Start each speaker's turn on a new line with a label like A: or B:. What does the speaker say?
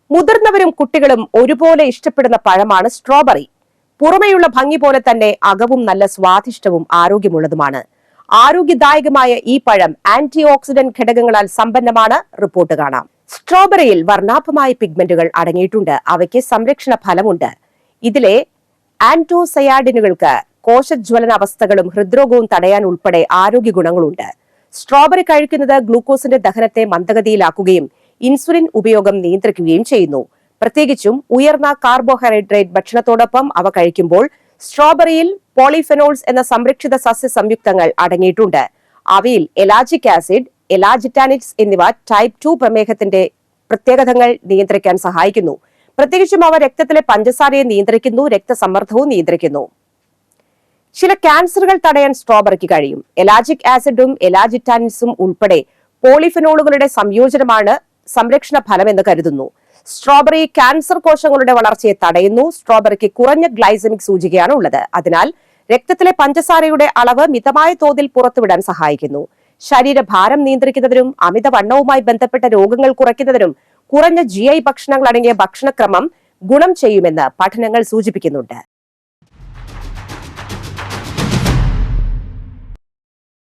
A: മുതിർന്നവരും കുട്ടികളും ഒരുപോലെ ഇഷ്ടപ്പെടുന്ന പഴമാണ് സ്ട്രോബെറി. പുറമേയുള്ള ഭംഗി പോലെ തന്നെ അകവും നല്ല സ്വാദിഷ്ടവും ആരോഗ്യമുള്ളതുമാണ്. ആരോഗ്യദായകമായ ഈ പഴം ആന്റി ഓക്സിഡന്റ് ഘടകങ്ങളാൽ സമ്പന്നമാണ്. റിപ്പോർട്ട് കാണാം. സ്ട്രോബെറിയിൽ വർണ്ണാഭമായ പിഗ്മെന്റുകൾ അടങ്ങിയിട്ടുണ്ട്. അവയ്ക്ക് സംരക്ഷണ ഫലമുണ്ട്. ഇതിലെ ആന്റോസയാഡിനുകൾക്ക് കോശജ്വലന അവസ്ഥകളും ഹൃദ്രോഗവും തടയാൻ ഉൾപ്പെടെ ആരോഗ്യ ഗുണങ്ങളുണ്ട്. സ്ട്രോബെറി കഴിക്കുന്നത് ഗ്ലൂക്കോസിന്റെ ദഹനത്തെ മന്ദഗതിയിലാക്കുകയും ഇൻസുലിൻ ഉപയോഗം നിയന്ത്രിക്കുകയും ചെയ്യുന്നു. പ്രത്യേകിച്ചും ഉയർന്ന കാർബോഹൈഡ്രേറ്റ് ഭക്ഷണത്തോടൊപ്പം അവ കഴിക്കുമ്പോൾ സ്ട്രോബെറിയിൽ പോളിഫെനോൾസ് എന്ന സംരക്ഷിത സസ്യ സംയുക്തങ്ങൾ അടങ്ങിയിട്ടുണ്ട്. അവയിൽ എലാജിക് ആസിഡ്, എലാജിറ്റാനിക്സ് എന്നിവ ടൈപ്പ് 2 പ്രമേഹത്തിന്റെ പ്രത്യേകതകൾ നിയന്ത്രിക്കാൻ സഹായിക്കുന്നു. പ്രത്യേകിച്ചും അവ രക്തത്തിലെ പഞ്ചസാരയെ നിയന്ത്രിക്കുന്നു, രക്തസമ്മർദ്ദവും നിയന്ത്രിക്കുന്നു. ചില ക്യാൻസറുകൾ തടയാൻ സ്ട്രോബെറിക്ക് കഴിയും. എലാജിക് ആസിഡും എലാജിറ്റാനിക്സും ഉൾപ്പെടെ പോളിഫെനോളുകളുടെ സംയോജനമാണ് സംരക്ഷണ ഫലമെന്ന് കരുതുന്നു. സ്ട്രോബെറി ക്യാൻസർ കോശങ്ങളുടെ വളർച്ചയെ തടയുന്നു. സ്ട്രോബെറിക്ക് കുറഞ്ഞ ഗ്ലൈസമിക് സൂചികയാണ് ഉള്ളത്. അതിനാൽ രക്തത്തിലെ പഞ്ചസാരയുടെ അളവ് മിതമായ തോതിൽ പുറത്തുവിടാൻ സഹായിക്കുന്നു. ശരീരഭാരം നിയന്ത്രിക്കുന്നതിനും അമിതവണ്ണവുമായി ബന്ധപ്പെട്ട രോഗങ്ങൾ കുറയ്ക്കുന്നതിനും കുറഞ്ഞ GI ഭക്ഷണങ്ങൾ അടങ്ങിയ ഭക്ഷണക്രമം ഗുണം ചെയ്യുമെന്ന് പഠനങ്ങൾ സൂചിപ്പിക്കുന്നുണ്ട്.